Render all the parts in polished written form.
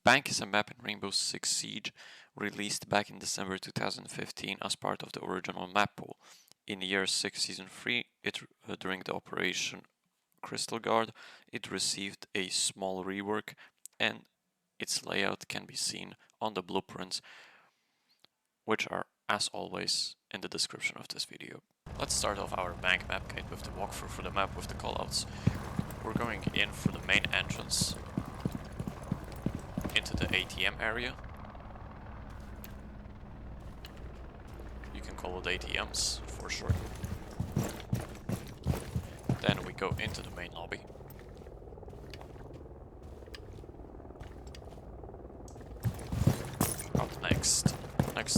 Bank is a map in Rainbow Six Siege, released back in December 2015 as part of the original map pool. In year 6 season 3, during the Operation Crystal Guard, it received a small rework, and its layout can be seen on the blueprints, which are, as always, in the description of this video. Let's start off our bank map guide with the walkthrough for the map with the callouts. We're going in for the main entrance into the ATM area. You can call it ATMs for short. Then we go into the main lobby. Up next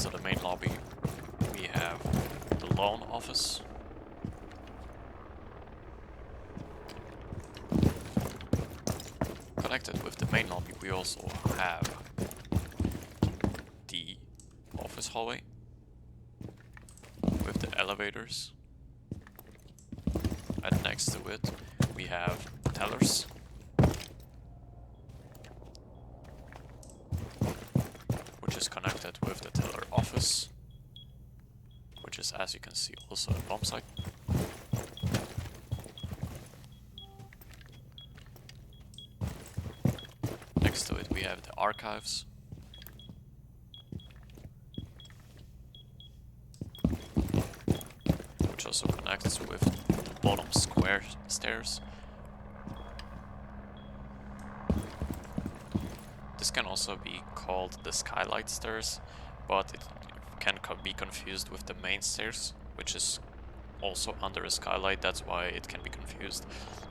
to the main lobby, we have the loan office. Connected with the main lobby, we also have the office hallway with the elevators. And next to it, we have tellers. Which is connected with the teller office, which is, as you can see, also a bomb site. Next to it we have the archives. Which also connects with the bottom square stairs. This can also be called the skylight stairs, but it can be confused with the main stairs, which is also under a skylight. That's why it can be confused.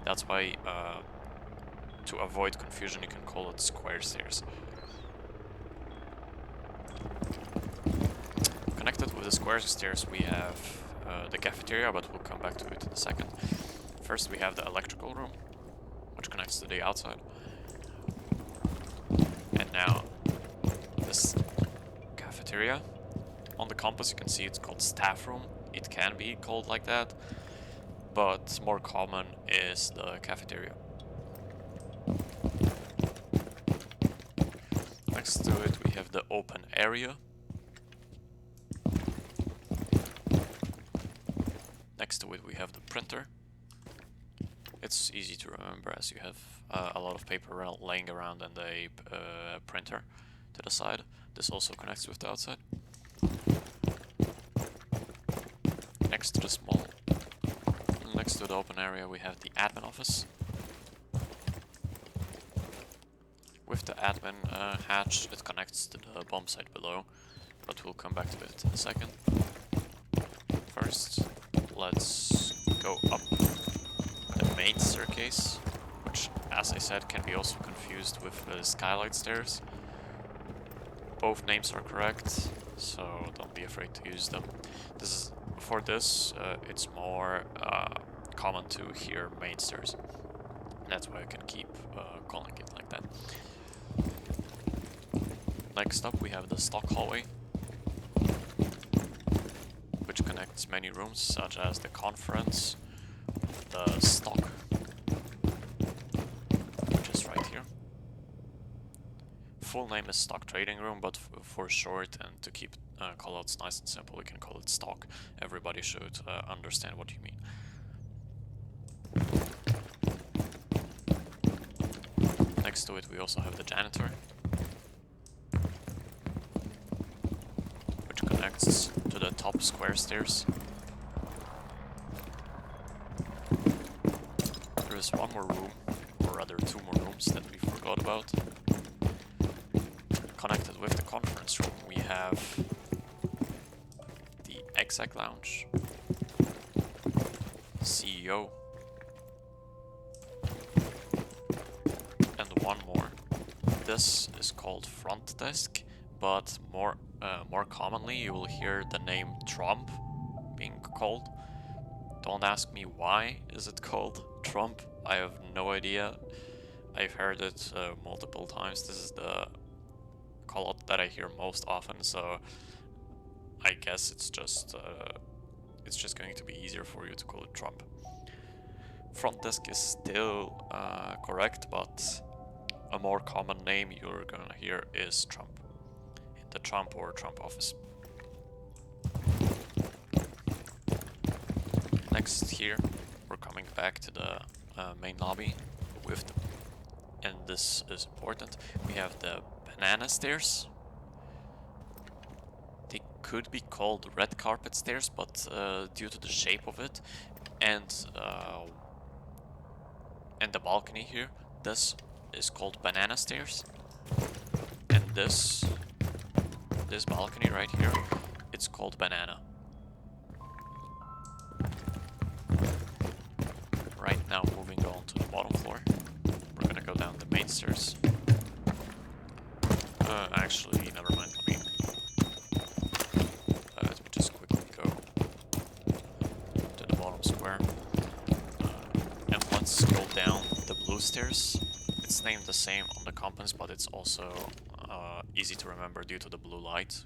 That's why, to avoid confusion, you can call it square stairs. Connected with the square stairs, we have the cafeteria, but we'll come back to it in a second. First, we have the electrical room, which connects to the outside. And now, this cafeteria. On the compass you can see it's called staff room. It can be called like that, but more common is the cafeteria. Next to it we have the open area. Next to it we have the printer. It's easy to remember as you have a lot of paper laying around and a printer to the side. This also connects with the outside. Next to the open area we have the admin office. With the admin hatch, it connects to the bomb site below, but we'll come back to it in a second. First, let's go up the main staircase, which, as I said, can be also confused with the skylight stairs. Both names are correct, so don't be afraid to use them. It's more common to hear main stairs. That's why I can keep calling it like that. Next up we have the stock hallway, which connects many rooms such as the conference, the stock, which is right here. Full name is stock trading room, but for short and to keep callouts nice and simple, we can call it stock. Everybody should understand what you mean. Next to it we also have the janitor, which connects to the top square stairs. There is one more room, or rather two more rooms that we forgot about. Connected with the conference room we have the exec lounge, CEO, and one more. This is called front desk, but more commonly you will hear the name Trump being called. Don't ask me why is it called Trump. I have no idea. I've heard it multiple times. This is the callout that I hear most often, so I guess it's just going to be easier for you to call it Trump. Front desk is still correct, but a more common name you're gonna hear is Trump. In the Trump or Trump office. Next here, we're coming back to the main lobby with the, and this is important, we have the banana stairs. They could be called red carpet stairs, but due to the shape of it and the balcony here, this is called banana stairs. And this balcony right here, it's called banana. Right now, moving on to the bottom floor, we're gonna go down the main stairs. Actually, never mind. Let me just quickly go to the bottom square. And let's go down the blue stairs. It's named the same on the compass, but it's also easy to remember due to the blue light.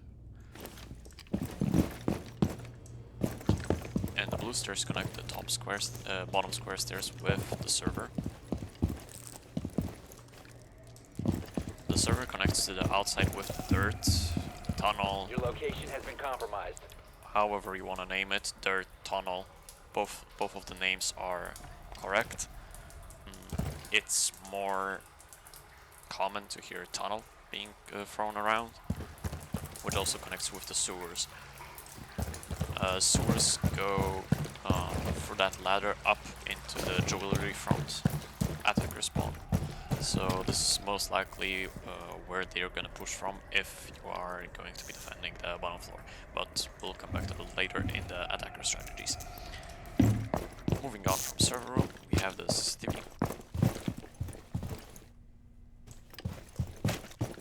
And the blue stairs connect the top squares, bottom square stairs with the server. The server connects to the outside with dirt, tunnel. Your location has been compromised. However you want to name it, dirt, tunnel. Both of the names are correct. It's more common to hear tunnel being thrown around, which also connects with the sewers. Sewers go for that ladder up into the jewelry front attacker spawn. So this is most likely where they're gonna push from if you are going to be defending the bottom floor. But we'll come back to that later in the attacker strategies. Moving on from server room, we have the CCTV.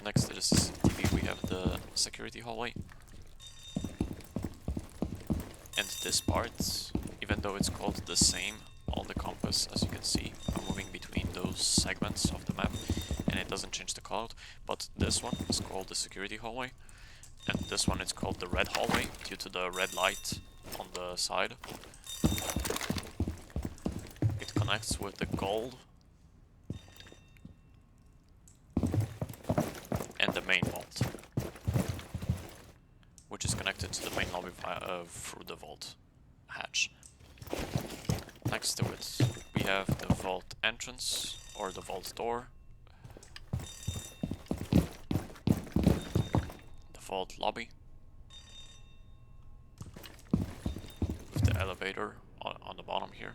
Next to the CCTV we have the security hallway. And this part, even though it's called the same, all the compass, as you can see, are moving between those segments of the map, and it doesn't change the callout. But this one is called the security hallway, and this one is called the red hallway due to the red light on the side. It connects with the gold and the main vault, which is connected to the main lobby through the vault hatch. Next to it, we have the vault entrance, or the vault door, the vault lobby, with the elevator on the bottom here.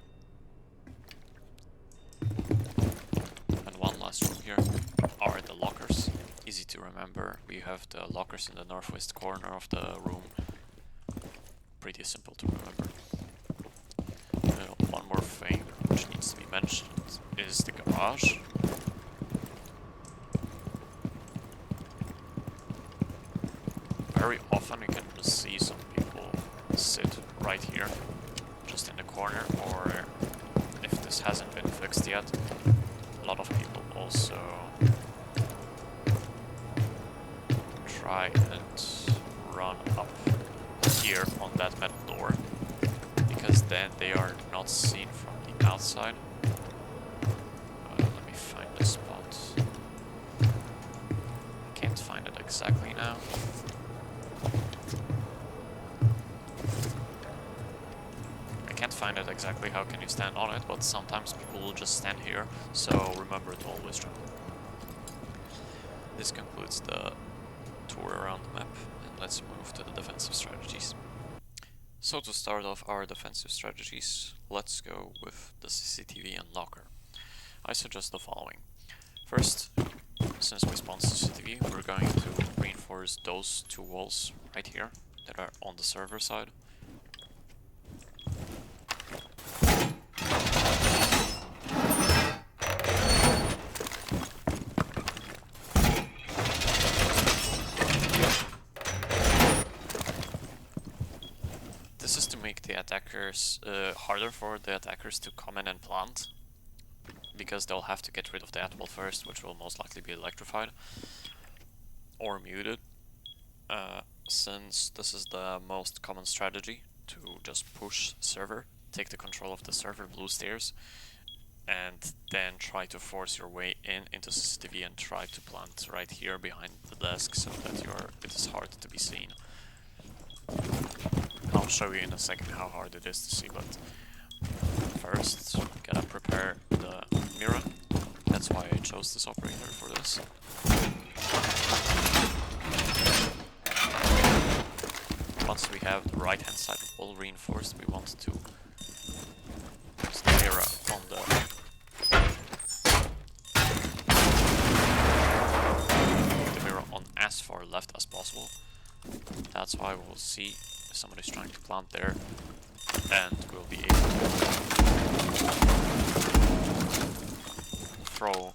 And one last room here are the lockers. Easy to remember, we have the lockers in the northwest corner of the room. Pretty simple to remember. One more thing which needs to be mentioned is the garage. Very often you can see some people sit right here, just in the corner, or if this hasn't been fixed yet, a lot of people also try and run up here on that metal door, because then they are not seen from the outside. Let me find the spot. I can't find it exactly now. I can't find it exactly how can you stand on it, but sometimes people will just stand here, so remember to always try. This concludes the tour around the map, and let's move to the defensive strategies. So to start off our defensive strategies, let's go with the CCTV and locker. I suggest the following. First, since we spawned CCTV, we're going to reinforce those two walls right here that are on the server side. This is to make the attackers harder for the attackers to come in and plant, because they'll have to get rid of the at wall first, which will most likely be electrified or muted. Since this is the most common strategy, to just push server, take the control of the server blue stairs, and then try to force your way into CCTV and try to plant right here behind the desk so that it is hard to be seen. I'll show you in a second how hard it is to see, but first gotta prepare the mirror. That's why I chose this operator for this. Once we have the right hand side wall reinforced, we want to put the mirror on as far left as possible. That's why we'll see if somebody's trying to plant there, and we'll be able to throw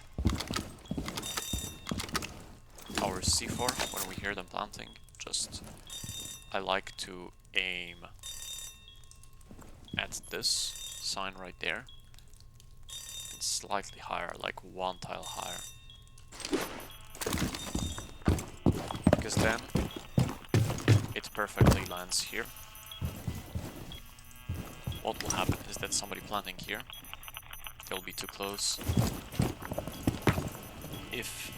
our C4 when we hear them planting. I like to aim at this sign right there and slightly higher, like one tile higher, because then it perfectly lands here. What will happen is that somebody planting here, they'll be too close. If,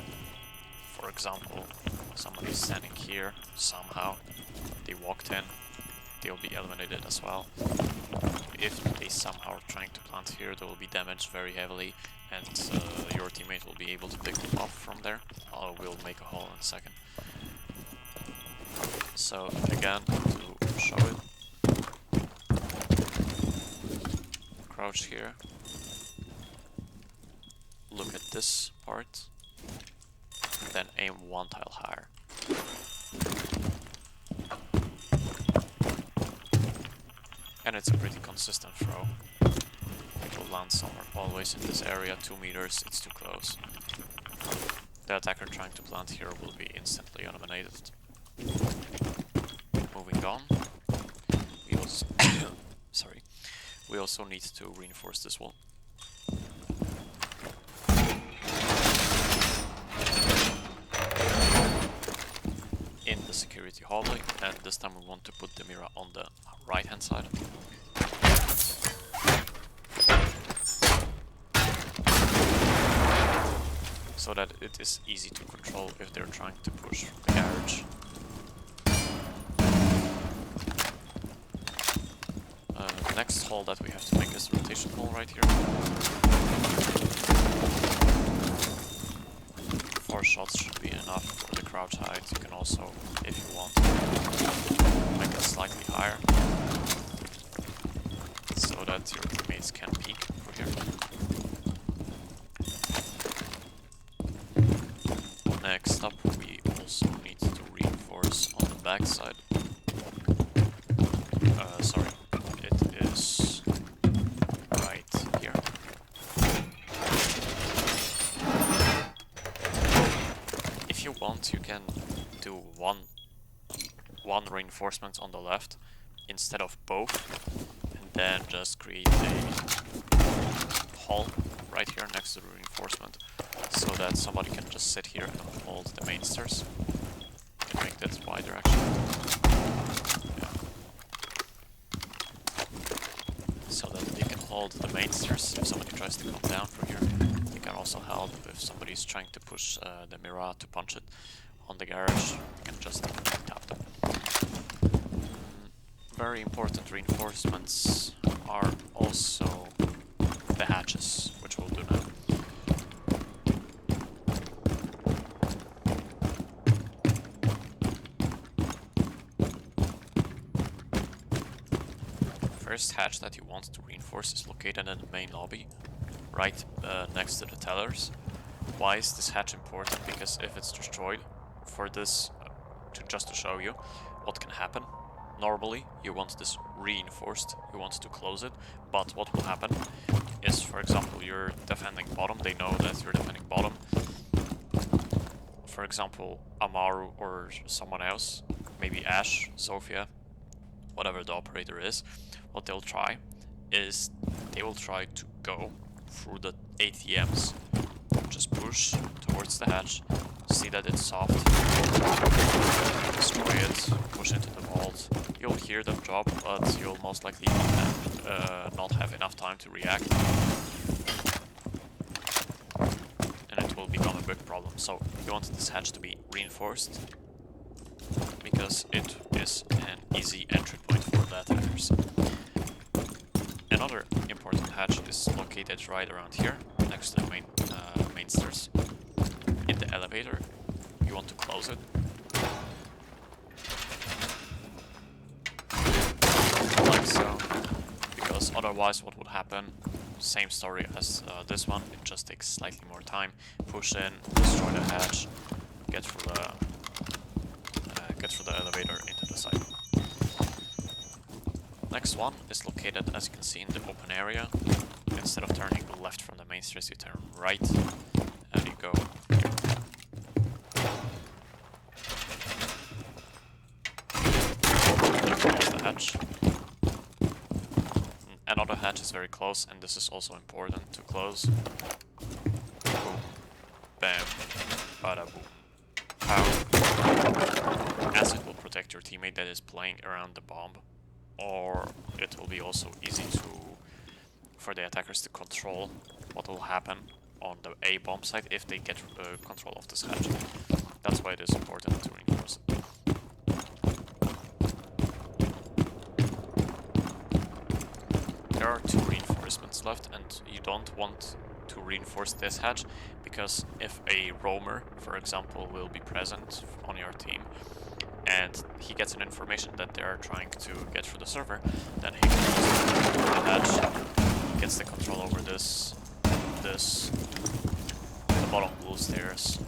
for example, somebody's standing here somehow, they walked in, they'll be eliminated as well. If they somehow are trying to plant here, they will be damaged very heavily, and your teammate will be able to pick them up from there. We'll make a hole in a second. So again, to show it, crouch here, look at this part, then aim one tile higher. And it's a pretty consistent throw. It will land somewhere, always in this area, 2 meters, it's too close. The attacker trying to plant here will be instantly eliminated. Moving on, we also sorry, we also need to reinforce this wall. In the security hallway, and this time we want to put the mirror on the right hand side. So that it is easy to control if they're trying to push from the garage. The next hole that we have to make is the rotation hole right here. 4 shots should be enough for the crouch height. You can also, if you want, make it slightly higher, so that your teammates can peek through here. Next up, we also need to reinforce on the back side. Sorry, it is right here. If you want, you can do one reinforcement on the left instead of both, and then just create a hole right here next to the reinforcement, so that somebody can just sit here and hold the main stairs. You can make that wider actually. Yeah. So that they can hold the main stairs if somebody tries to come down through here. They can also help if somebody is trying to push the mirror to punch it on the garage. You can just tap them. Very important reinforcements are also the hatches, which we'll do now. First hatch that you want to reinforce is located in the main lobby, right next to the tellers. Why is this hatch important? Because if it's destroyed, for this, just to show you what can happen. Normally, you want this reinforced, you want to close it, but what will happen is, for example, you're defending bottom, they know that you're defending bottom. For example, Amaru or someone else, maybe Ash, Sophia, whatever the operator is, what they'll try is they will try to go through the ATMs, just push towards the hatch, see that it's soft, destroy it, push into the vault. You'll hear them drop, but you'll most likely not have enough time to react. big problem. So you want this hatch to be reinforced because it is an easy entry point for the attackers. Another important hatch is located right around here, next to the main stairs. In the elevator, you want to close it. Like so. Because otherwise what would happen, same story as this one, it just takes slightly more time. Push in, destroy the hatch, get through the elevator into the site. Next one is located, as you can see, in the open area. Instead of turning left from the main stairs, you turn right, and you go here. Close the hatch. Another hatch is very close, and this is also important to close. Boom. Bam. Bada boom. Pow. As it will protect your teammate that is playing around the bomb, or it will be also easy for the attackers to control what will happen on the A bomb site if they get control of this hatch. That's why it is important to reinforce it. There are 2 reinforcements left, and you don't want to reinforce this hatch because if a roamer, for example, will be present on your team and he gets an information that they are trying to get through the server, then he can close the hatch, gets the control over the bottom blue stairs.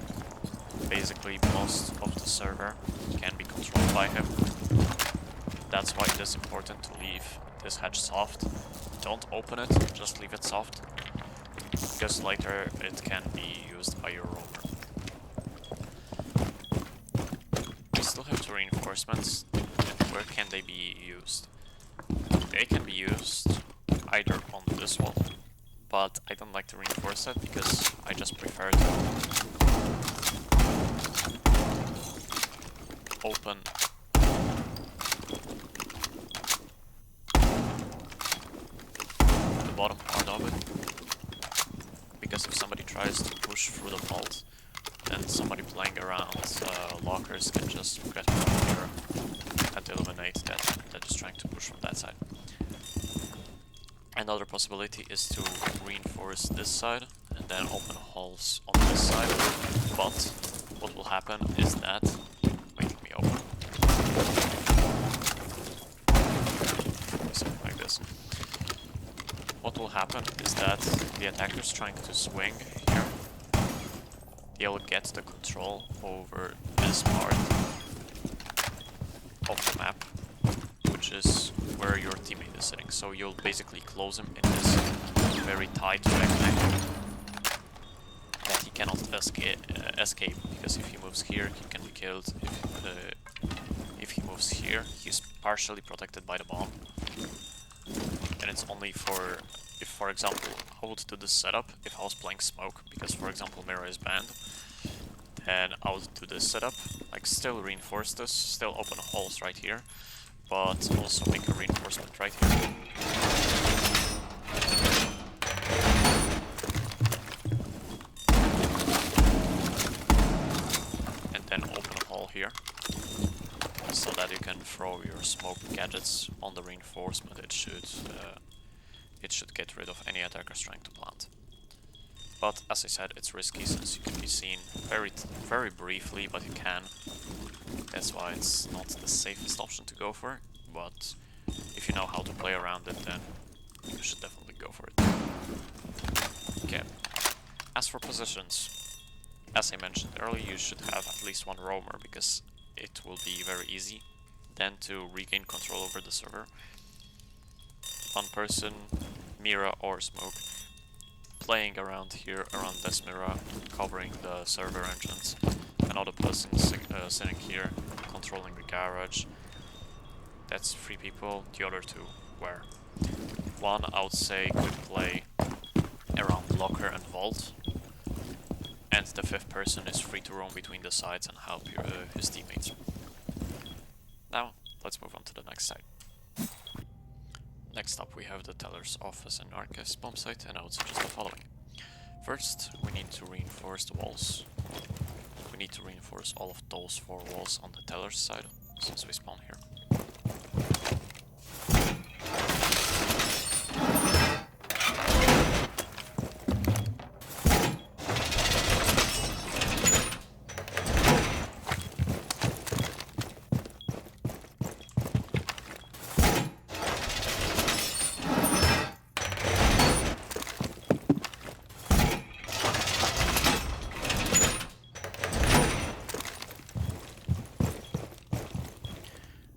Basically, most of the server can be controlled by him. That's why it is important to leave this hatch soft. Don't open it, just leave it soft, because later it can be used by your roamer. We still have 2 reinforcements, and where can they be used? They can be used either on this wall, but I don't like to reinforce it because I just prefer to open the bottom part of it, because if somebody tries to push through the vault, then somebody playing around lockers can just get from here and eliminate that is trying to push from that side. Another possibility is to reinforce this side and then open holes on this side, but what will happen is that, wait, let me open, something like this. What will happen is that the attackers trying to swing here, they'll get the control over this part of the map, which is where your teammate is sitting. So you'll basically close him in this very tight rectangle that he cannot escape, because if he moves here, he can be killed. If he moves here, he's partially protected by the bomb. And it's only if, for example, I would do this setup if I was playing smoke, because, for example, mirror is banned, then I would do this setup, like still reinforce this, still open holes right here, but also make a reinforcement right here. And then open a hole here, so that you can throw your smoke gadgets on the reinforcement. It should get rid of any attackers trying to plant. But as I said, it's risky since you can be seen very briefly, but you can. That's why it's not the safest option to go for, but if you know how to play around it, then you should definitely go for it. Okay, as for positions, as I mentioned earlier, you should have at least one roamer, because it will be very easy then to regain control over the server. One person, Mira or Smoke, playing around here, around this mirror, covering the server entrance. Another person sitting here, controlling the garage. That's 3 people, the other 2 where? One, I would say, could play around locker and vault, and the 5th person is free to roam between the sides and help his teammates. Now, let's move on to the next side. Next up we have the teller's office and archives bomb site, and I would suggest the following. First, we need to reinforce the walls. We need to reinforce all of those 4 walls on the teller's side, since we spawn here.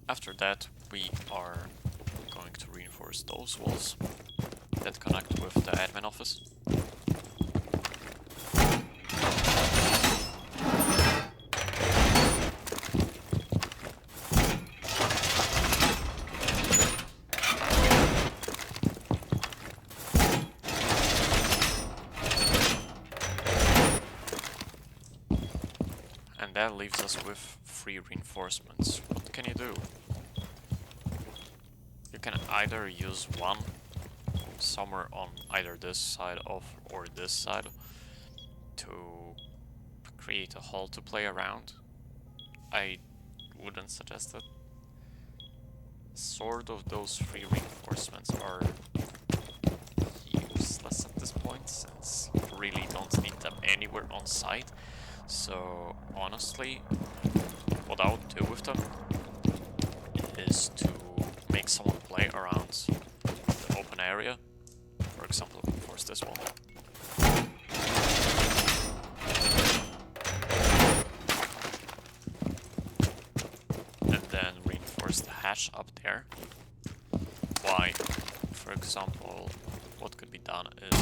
After that, we are going to reinforce those walls that connect with the admin office. And that leaves us with 3 reinforcements. What can you do? You can either use one somewhere on either this side of or this side to create a hall to play around. I wouldn't suggest it. Sort of those 3 reinforcements are useless at this point, since you really don't need them anywhere on site. So honestly, what I would do with them is to make someone play around the open area. For example, reinforce this one. And then reinforce the hatch up there. Why? For example, what could be done is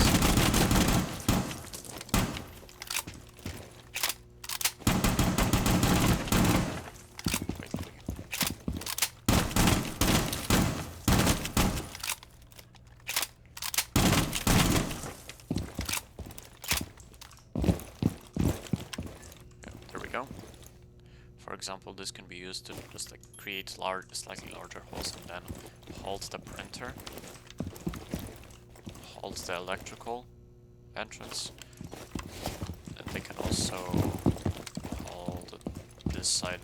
for example, this can be used to just like create slightly larger holes and then hold the printer, hold the electrical entrance, and they can also hold this side,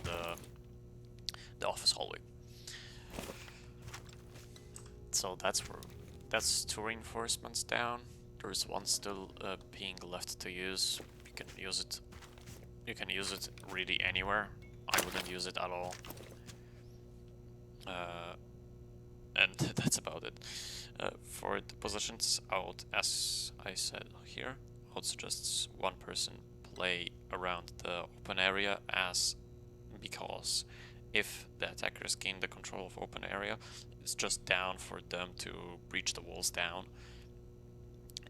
the office hallway. So that's 2 reinforcements down. There's 1 still being left to use. You can use it. You can use it really anywhere. I wouldn't use it at all. And that's about it. For the positions out, as I said here, I would suggest 1 person play around the open area, because if the attackers gain the control of open area, it's just down for them to breach the walls down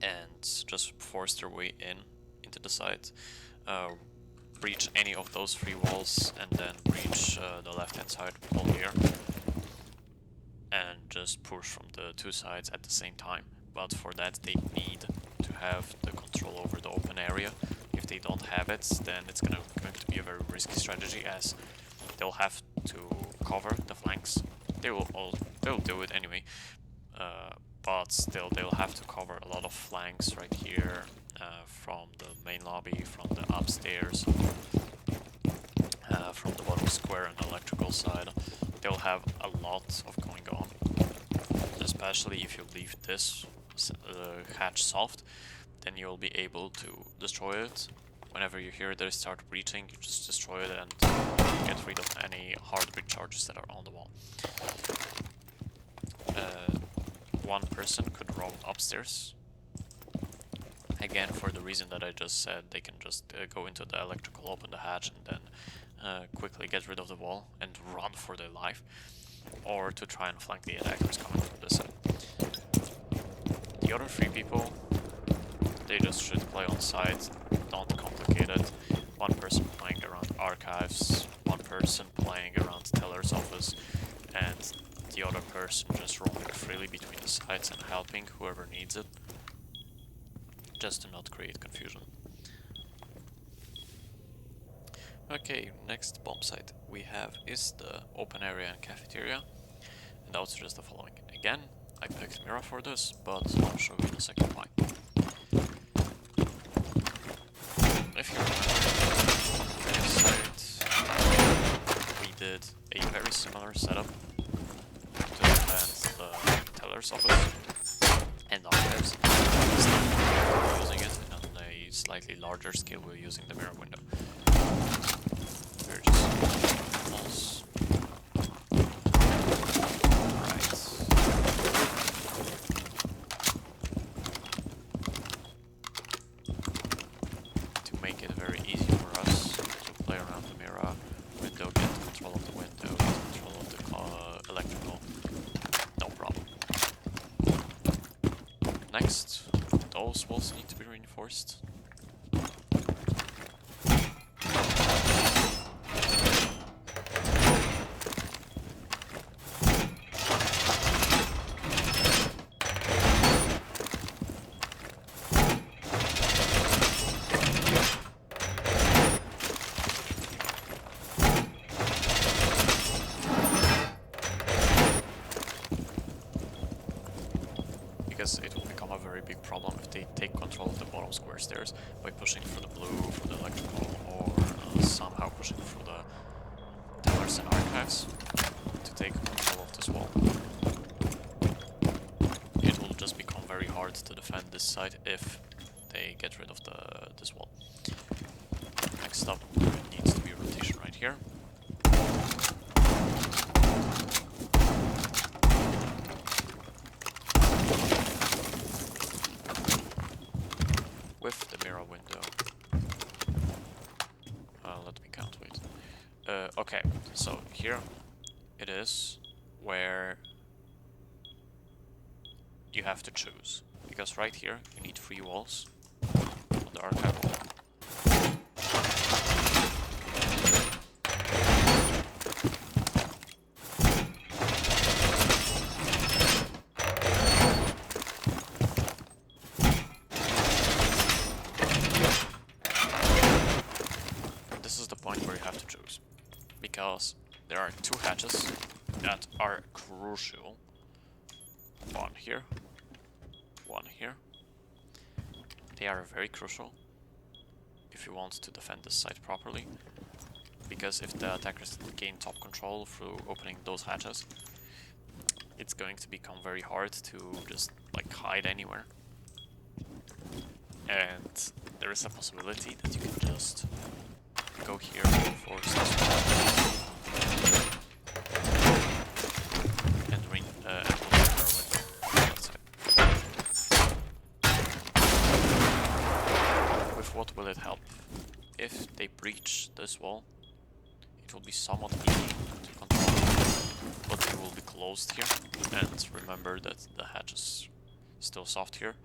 and just force their way into the site. Breach any of those 3 walls and then breach the left hand side wall here and just push from the 2 sides at the same time. But for that they need to have the control over the open area. If they don't have it, then it's going to be a very risky strategy, as they'll have to cover the flanks. They'll do it anyway, but still they'll have to cover a lot of flanks right here. From the main lobby, from the upstairs, from the bottom square and electrical side. They'll have a lot of going on, especially if you leave this hatch soft, then you'll be able to destroy it. Whenever you hear they start breaching, you just destroy it and get rid of any heartbeat charges that are on the wall. 1 person could roam upstairs. Again, for the reason that I just said, they can just go into the electrical, open the hatch, and then quickly get rid of the wall and run for their life, or to try and flank the attackers coming from this side. The other 3 people, they just should play on site, not complicated. 1 person playing around archives, 1 person playing around teller's office, and the other person just roaming freely between the sites and helping whoever needs it, just to not create confusion. Okay, next bomb site we have is the open area and cafeteria, and I would suggest the following. Again, I picked Mira for this, but I'll show you in a second why. did a very similar setup to defend the teller's office and archives. We're using it on a slightly larger scale. We're using the mirror window. We're just walls. To make it very easy for us to play around the mirror window, get control of the window, get control of the electrical, no problem. Next, those walls need to be reinforced. Because it will become a very big problem if they take control of the bottom square stairs by pushing through the blue for the electrical, or somehow pushing through the tellers and archives to take control of this wall. It will just become very hard to defend this side if they get rid of this wall. Next up, there needs to be a rotation right here. With the mirror window. Let me count, wait. Okay, so here it is where you have to choose. Because right here you need 3 walls on the archive wall. Where you have to choose, because there are 2 hatches that are crucial. One here, one here. They are very crucial if you want to defend this site properly, because if the attackers gain top control through opening those hatches, it's going to become very hard to just like hide anywhere. And there is a possibility that you can just go here and force this one and with what will it help? If they breach this wall, it will be somewhat easy to control, but it will be closed here. And remember that the hatch is still soft here.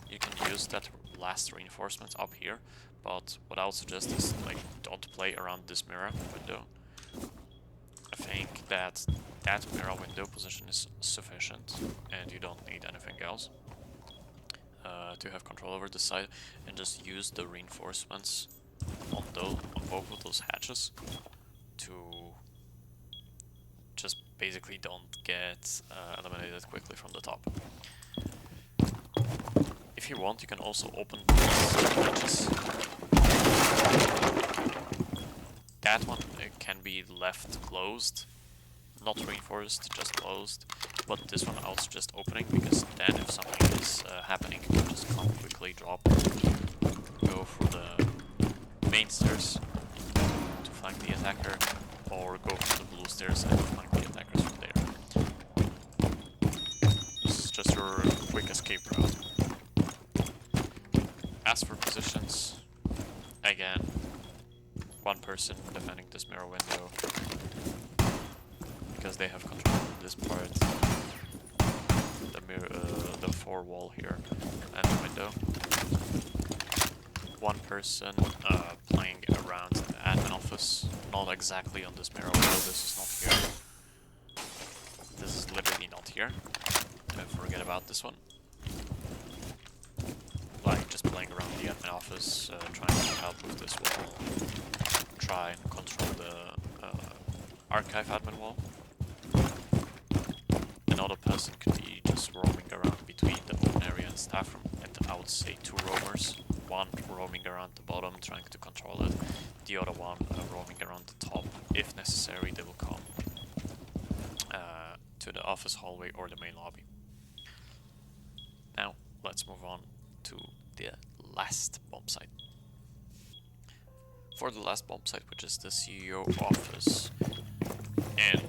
You can use that last reinforcement up here, but what I would suggest is like don't play around this mirror window. I think that mirror window position is sufficient and you don't need anything else to have control over the side, and just use the reinforcements on both of those hatches to just basically don't get eliminated quickly from the top. If you want, you can also open these hatches. That one can be left closed, not reinforced, just closed. But this one I was just opening, because then if something is happening, you can just come quickly drop, go through the main stairs to flank the attacker, or go through the blue stairs and flank the attackers from there. This is just your quick escape route. As for positions, again, one person defending this mirror window, because they have control of this part, the 4 wall here, and the window. One person playing around the admin office, not exactly on this mirror window, this is not here. This is literally not here. Forget about this one. Like just playing around the admin office, trying to help with this wall, try and control the archive admin wall. Another person could be just roaming around between the open area and staff room, and I would say 2 roamers. One roaming around the bottom, trying to control it, the other one roaming around the top. If necessary, they will come to the office hallway or the main lobby. Now, let's move on to the last bomb site. For the last bomb site, which is the CEO office and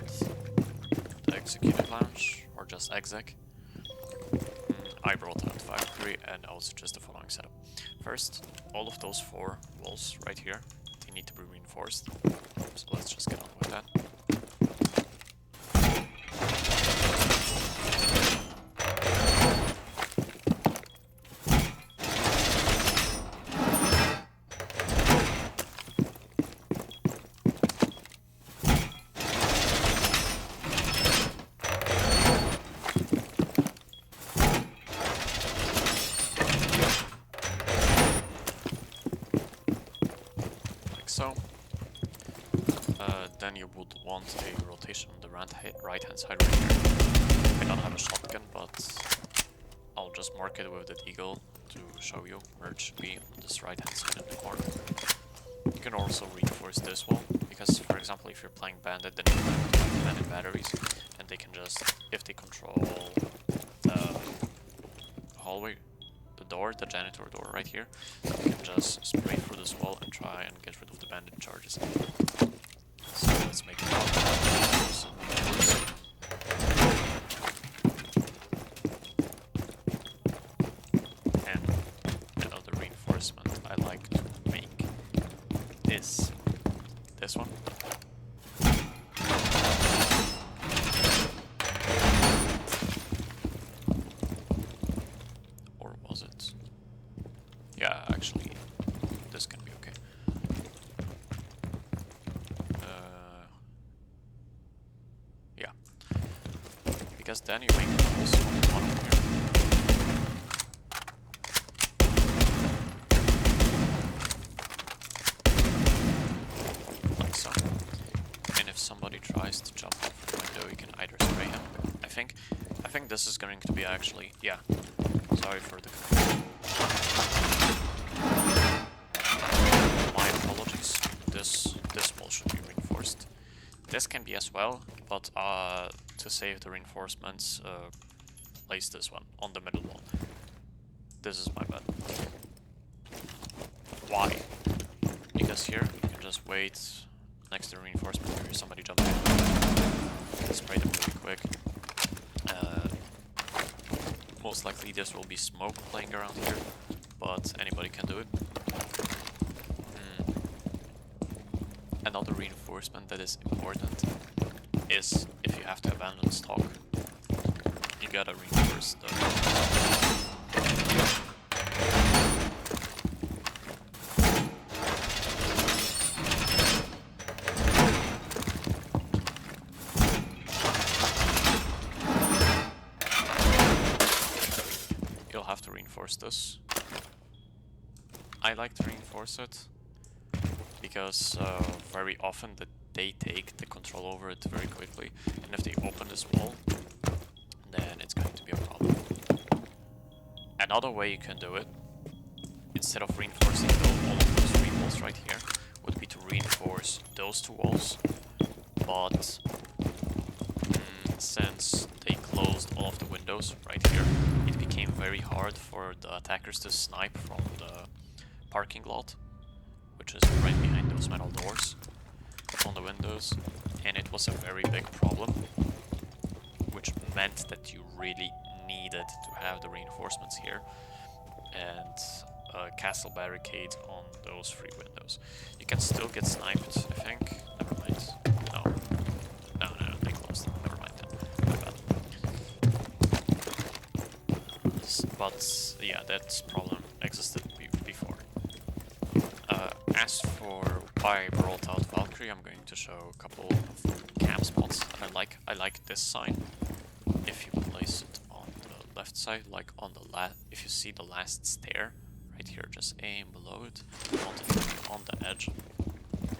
the executive lounge, or just exec, I brought out Valkyrie and I will suggest the following setup. First, all of those 4 walls right here, they need to be reinforced. So let's just get on with that. So, then you would want a rotation on the right hand side right here. I don't have a shotgun, but I'll just mark it with the eagle to show you where it should be on this right hand side in the corner. You can also reinforce this wall, because for example if you're playing bandit, then you have bandit batteries, and they can just, if they control the hallway, the door, the janitor door right here, you can just spray through this wall and try and get rid of the bandit charges. So let's make it and another reinforcement I like to make is this one. Or was it? Yeah, actually, this can be okay. Yeah. Because then you make also one over here. Like so. And if somebody tries to jump off the window, you can either spray him. I think this is going to be actually, yeah. Sorry for the confusion. My apologies. This wall should be reinforced. This can be as well, but to save the reinforcements, place this one on the middle wall. This is my bad. Why? Because here you can just wait next to the reinforcement, here somebody jumps in. You can spray them really quick. Most likely this will be smoke playing around here, but anybody can do it. Another reinforcement that is important is if you have to abandon stock, you gotta reinforce the... You'll have to reinforce this. I like to reinforce it because very often they take the control over it very quickly, and if they open this wall, then it's going to be a problem. Another way you can do it, instead of reinforcing all of those 3 walls right here, would be to reinforce those 2 walls, but since they closed all of the windows right here, it became very hard for the attackers to snipe from the parking lot, which is right behind those metal doors on the windows, and it was a very big problem, which meant that you really needed to have the reinforcements here and a castle barricade on those 3 windows. You can still get sniped, I think. Never mind. No, they closed them. Never mind then. My bad. But yeah, that problem existed before. As for why I brought out Valkyrie, I'm going to show a couple of camp spots that I like. I like this sign. If you place it on the left side, like on the if you see the last stair right here, just aim below it. You want it to be on the edge,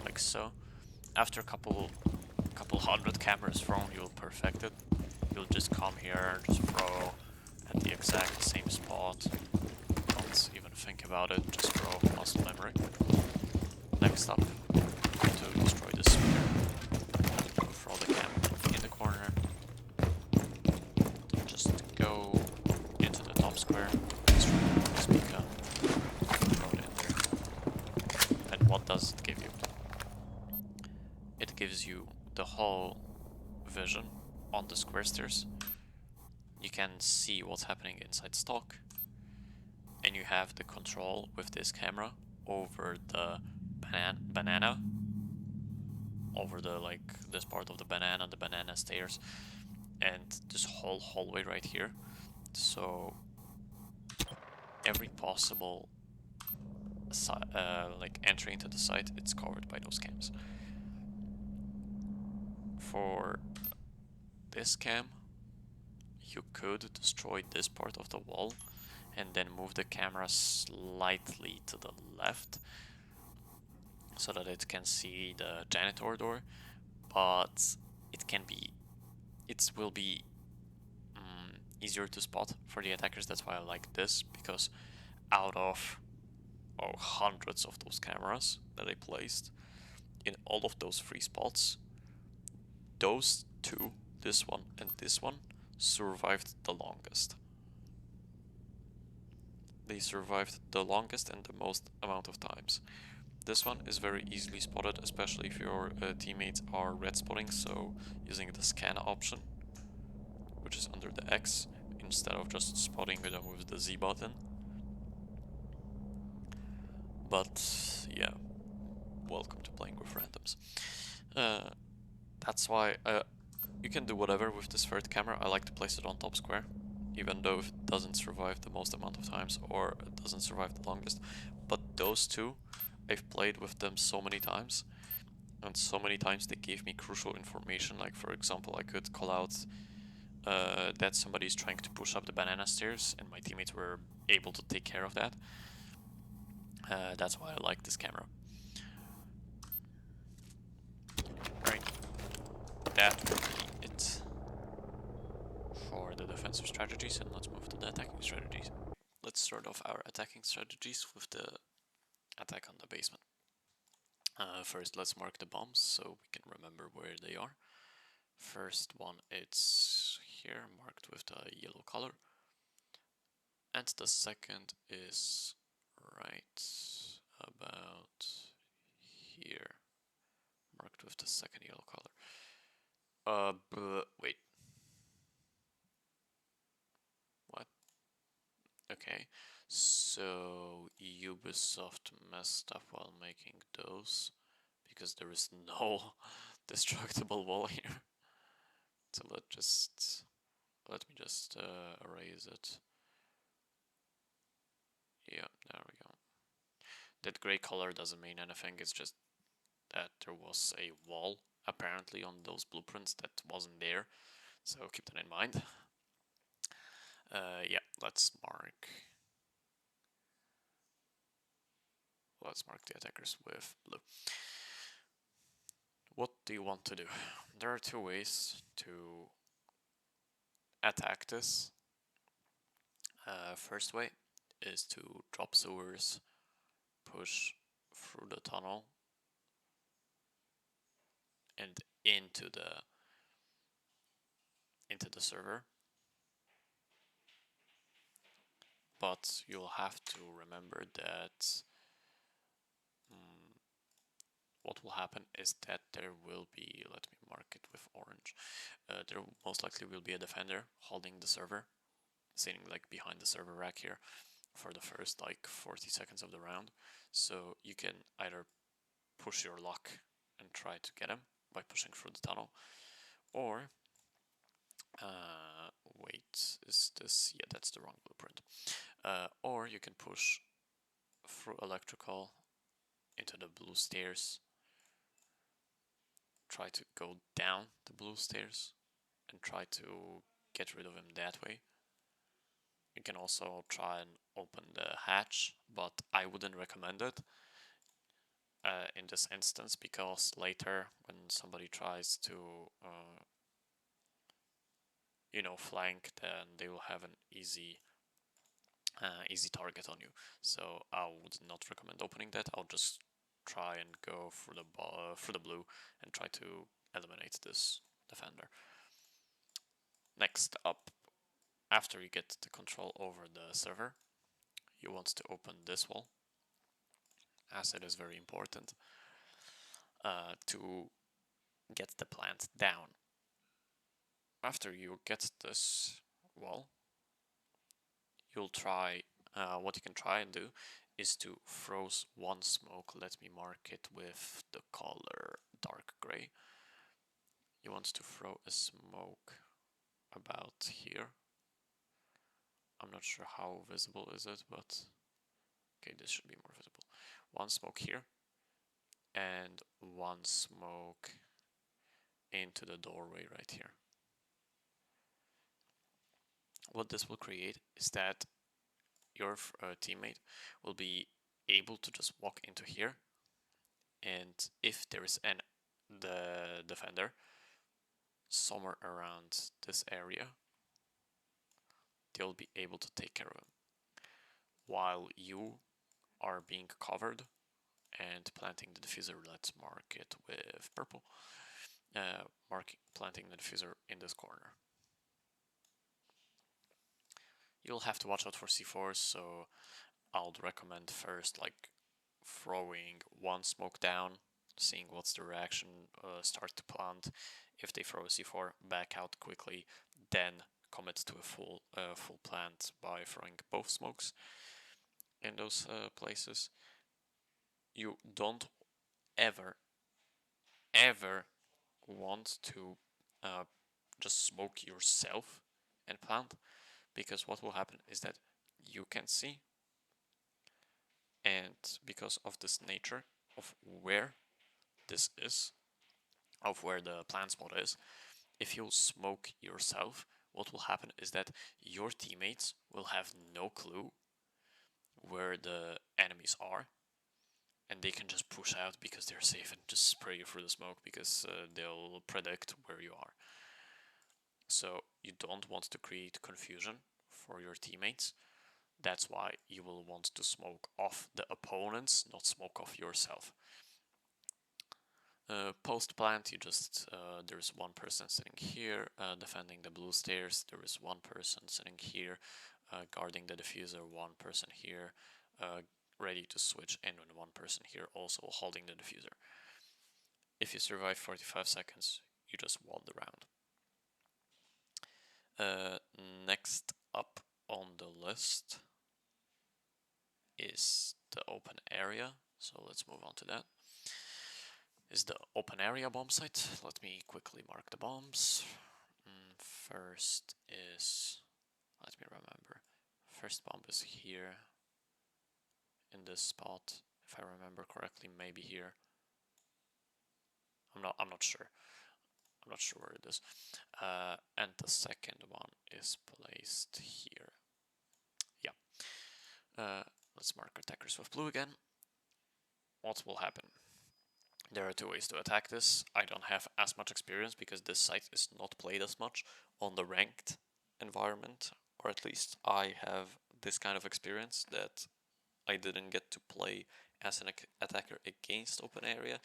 like so. After a couple hundred cameras thrown, you'll perfect it. You'll just come here, just throw at the exact same spot. Don't even think about it, just throw muscle memory. Next up, to destroy this spear, throw the camp in the corner, square. Let's try to speak up. Throw it in there. And what does it give you? It gives you the whole vision on the square stairs. You can see what's happening inside stock, and you have the control with this camera over the banana, over the this part of the banana stairs, and this whole hallway right here. So every possible entry into the site, it's covered by those cams. For this cam, you could destroy this part of the wall and then move the camera slightly to the left so that it can see the janitor door, but it will be easier to spot for the attackers. That's why I like this, because out of hundreds of those cameras that I placed in all of those free spots, those two, this one and this one, survived the longest. They survived the longest and the most amount of times. This one is very easily spotted, especially if your teammates are red spotting, so using the scan option, which is under the X, instead of just spotting them with the Z button. But yeah, welcome to playing with randoms. That's why you can do whatever with this third camera. I like to place it on top square, even though it doesn't survive the most amount of times, or it doesn't survive the longest. But those two, I've played with them so many times, and so many times they gave me crucial information. Like, for example, I could call out that somebody is trying to push up the banana stairs, and my teammates were able to take care of that. That's why I like this camera. Right, that will be it for the defensive strategies, and let's move to the attacking strategies. Let's start off our attacking strategies with the attack on the basement. First, let's mark the bombs so we can remember where they are. First one, it's here, marked with the yellow color. And the second is right about here, marked with the second yellow color. Wait. What? Okay. So Ubisoft messed up while making those, because there is no destructible wall here. So let me just erase it. Yeah, there we go. That gray color doesn't mean anything, it's just that there was a wall apparently on those blueprints that wasn't there, so keep that in mind. Yeah, let's mark the attackers with blue. What do you want to do? There are two ways to attack this. First way is to drop sewers, push through the tunnel and into the server. But you'll have to remember that what will happen is that there will be, let me mark it with orange, there most likely will be a defender holding the server, sitting like behind the server rack here for the first like 40 seconds of the round. So you can either push your luck and try to get him by pushing through the tunnel, or wait, is this, yeah, that's the wrong blueprint. Or you can push through electrical into the blue stairs, try to go down the blue stairs and try to get rid of him that way. You can also try and open the hatch, but I wouldn't recommend it in this instance, because later when somebody tries to flank, then they will have an easy target on you. So I would not recommend opening that. I'll just try and go through the blue and try to eliminate this defender. Next up, after you get the control over the server, you want to open this wall, as it is very important to get the plant down. After you get this wall, you'll try, what you can try and do is to froze one smoke. Let me mark it with the color dark gray. You want to throw a smoke about here. I'm not sure how visible is it, but okay, this should be more visible. One smoke here and one smoke into the doorway right here. What this will create is that your teammate will be able to just walk into here, and if there is the defender somewhere around this area, they'll be able to take care of him while you are being covered and planting the diffuser. Let's mark it with purple. Planting the diffuser in this corner. You'll have to watch out for C4s, so I'll recommend first like throwing one smoke down, seeing what's the reaction, start to plant. If they throw a C4, back out quickly, then commit to a full plant by throwing both smokes in those places. You don't ever want to just smoke yourself and plant, because what will happen is that you can see, and because of this nature of where this is, of where the plant spot is, if you smoke yourself, what will happen is that your teammates will have no clue where the enemies are, and they can just push out because they're safe and just spray you through the smoke, because they'll predict where you are. So you don't want to create confusion for your teammates. That's why you will want to smoke off the opponents, not smoke off yourself. Post plant, you just there's one person sitting here defending the blue stairs. There is one person sitting here guarding the diffuser. One person here ready to switch in, and one person here also holding the diffuser. If you survive 45 seconds, you just won the round. Next up on the list is the open area, so let's move on to that. Is the open area bomb site. Let me quickly mark the bombs. First is, let me remember, first bomb is here in this spot, if I remember correctly, maybe here. I'm not sure. I'm not sure where it is. And the second one is placed here. Yeah. Let's mark attackers with blue again. What will happen? There are two ways to attack this. I don't have as much experience because this site is not played as much on the ranked environment, or at least I have this kind of experience that I didn't get to play as an attacker against open area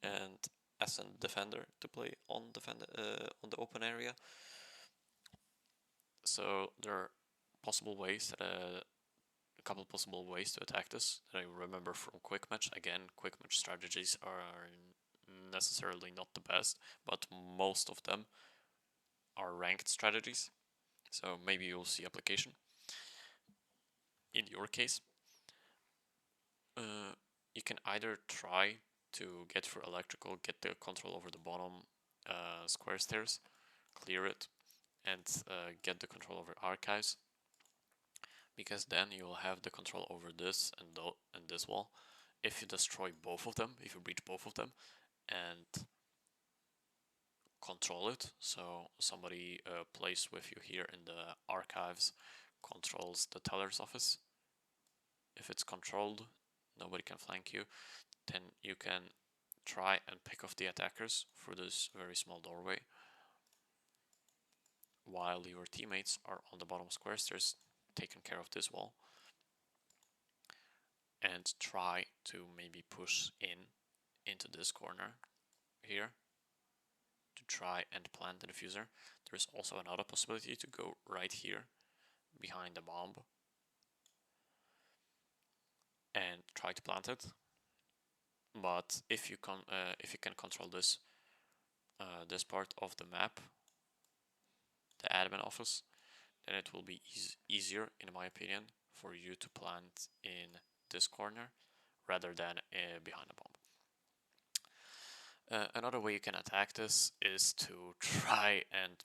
and as a defender to play on the open area. So there are possible ways that a couple possible ways to attack this that I remember from quick match. Again, quick match strategies are necessarily not the best, but most of them are ranked strategies, so maybe you'll see application in your case. You can either try to get through electrical, get the control over the bottom square stairs, clear it, and get the control over archives, because then you'll have the control over this and this wall. If you destroy both of them, if you breach both of them, and control it, so somebody plays with you here in the archives, controls the teller's office. If it's controlled, nobody can flank you, then you can try and pick off the attackers through this very small doorway, while your teammates are on the bottom square stairs taking care of this wall, and try to maybe push into this corner here to try and plant the diffuser. There's also another possibility to go right here behind the bomb and try to plant it. But if you can control this this part of the map, the admin office, then it will be easier, in my opinion, for you to plant in this corner rather than behind the bomb. Another way you can attack this is to try and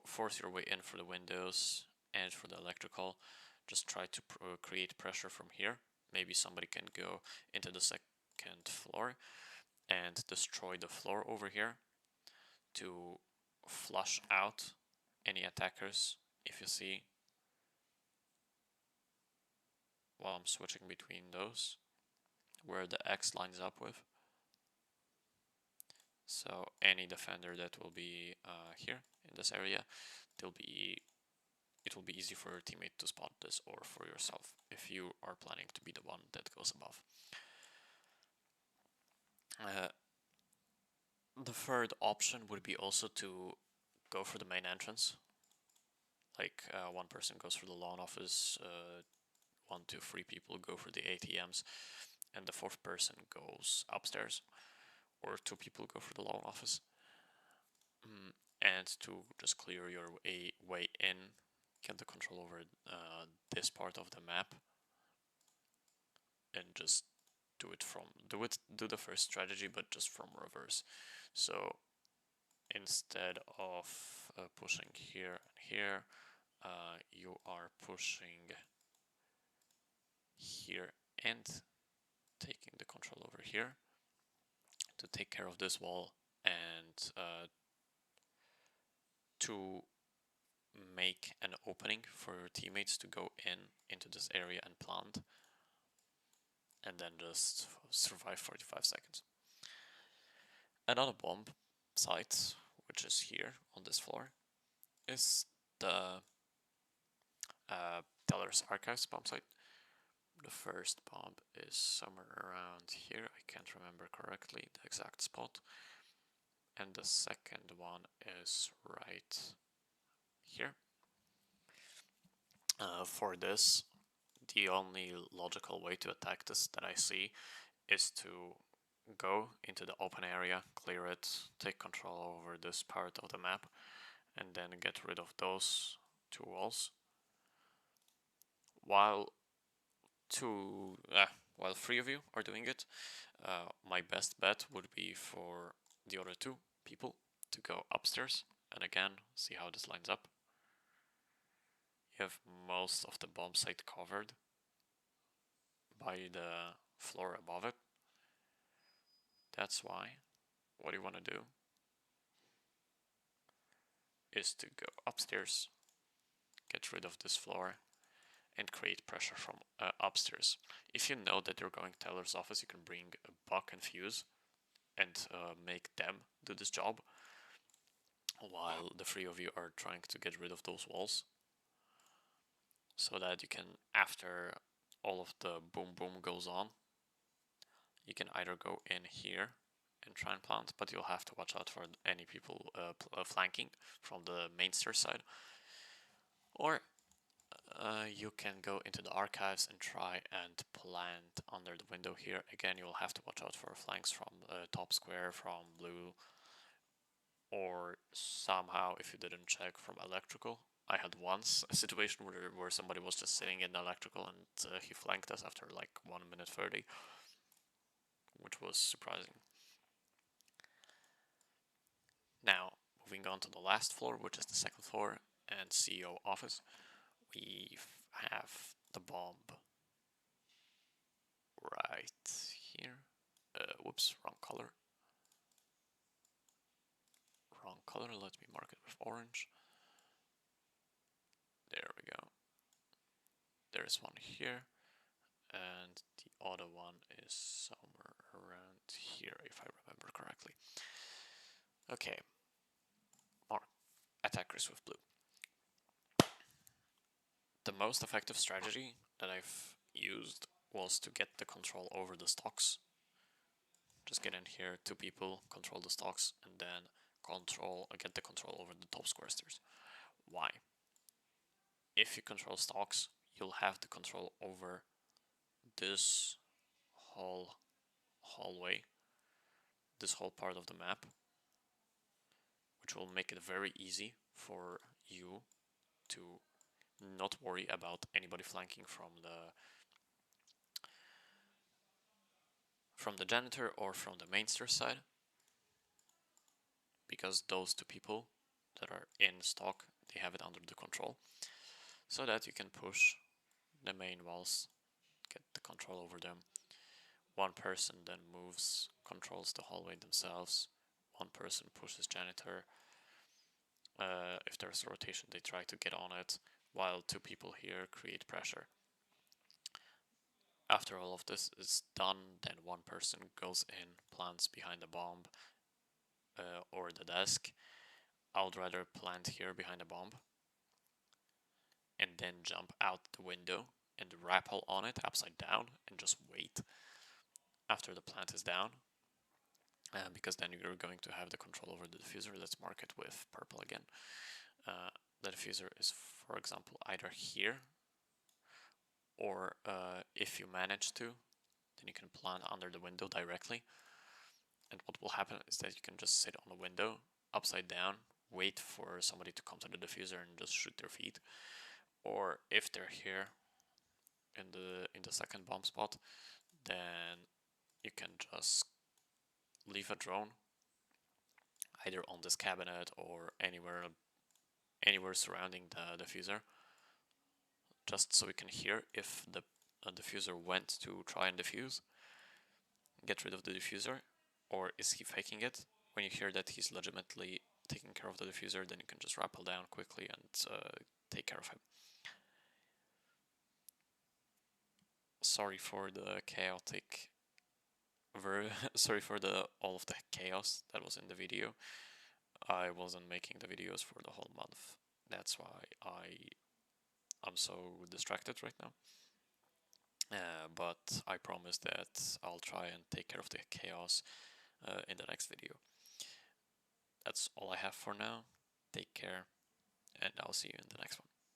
force your way in for the windows and for the electrical. Just try to create pressure from here. Maybe somebody can go into the second floor and destroy the floor over here to flush out any attackers. If you see, while I'm switching between those, where the X lines up with. So any defender that will be here in this area, it will be easy for your teammate to spot this, or for yourself if you are planning to be the one that goes above. The third option would be also to go for the main entrance. Like one person goes for the lawn office, 1, 2, 3 people go for the ATMs, and the fourth person goes upstairs, or 2 people go for the lawn office. And to just clear your way in, get the control over this part of the map, and just do the first strategy, but just from reverse. So instead of pushing here and here, you are pushing here and taking the control over here to take care of this wall and to make an opening for your teammates to go into this area and plant, and then just survive 45 seconds. Another bomb site, which is here on this floor, is the Teller's Archives bomb site. The first bomb is somewhere around here, I can't remember correctly the exact spot. And the second one is right here. For this, the only logical way to attack this that I see is to go into the open area, clear it, take control over this part of the map, and then get rid of those 2 walls. While 3 of you are doing it, my best bet would be for the other 2 people to go upstairs and again see how this lines up. You have most of the bomb site covered by the floor above it. That's why what you want to do is to go upstairs, get rid of this floor, and create pressure from upstairs. If you know that you're going to Teller's office, you can bring a buck and fuse and make them do this job while the 3 of you are trying to get rid of those walls, so that you can, after all of the boom boom goes on, you can either go in here and try and plant, but you'll have to watch out for any people flanking from the main stairs side, or you can go into the archives and try and plant under the window here. Again, you'll have to watch out for flanks from top square, from blue, or somehow, if you didn't check, from electrical. I had once a situation where somebody was just sitting in electrical and he flanked us after like 1 minute 30, which was surprising. Now, moving on to the last floor, which is the second floor and CEO office, we have the bomb right here. Whoops, wrong color. Wrong color, let me mark it with orange. There we go. There's one here, and the other one is somewhere around here, if I remember correctly. Okay, more attackers with blue. The most effective strategy that I've used was to get the control over the stocks. Just get in here, 2 people, control the stocks, and then get the control over the top square stairs. Why? if you control stocks, you'll have the control over this whole hallway, this whole part of the map, which will make it very easy for you to not worry about anybody flanking from the janitor or from the mainster side, because those two people that are in stock, they have it under the control, so that you can push the main walls, get the control over them. One person then moves, controls the hallway themselves. One person pushes janitor. If there's a rotation, they try to get on it, while two people here create pressure. After all of this is done, then one person goes in, plants behind the bomb or the desk. I would rather plant here behind the bomb and then jump out the window and rappel on it upside down and just wait after the plant is down, because then you're going to have the control over the diffuser. Let's mark it with purple again. The diffuser is, for example, either here, or if you manage to, then you can plant under the window directly. And what will happen is that you can just sit on the window upside down, wait for somebody to come to the diffuser and just shoot their feet. Or if they're here in the second bomb spot, then you can just leave a drone either on this cabinet or anywhere surrounding the diffuser, just so we can hear if the diffuser went to try and defuse, get rid of the diffuser, or is he faking it. When you hear that he's legitimately taking care of the diffuser, then you can just rappel down quickly and take care of him. Sorry for the chaotic sorry for all of the chaos that was in the video. I wasn't making the videos for the whole month. That's why I'm so distracted right now. But I promise that I'll try and take care of the chaos in the next video. That's all I have for now. Take care, and I'll see you in the next one.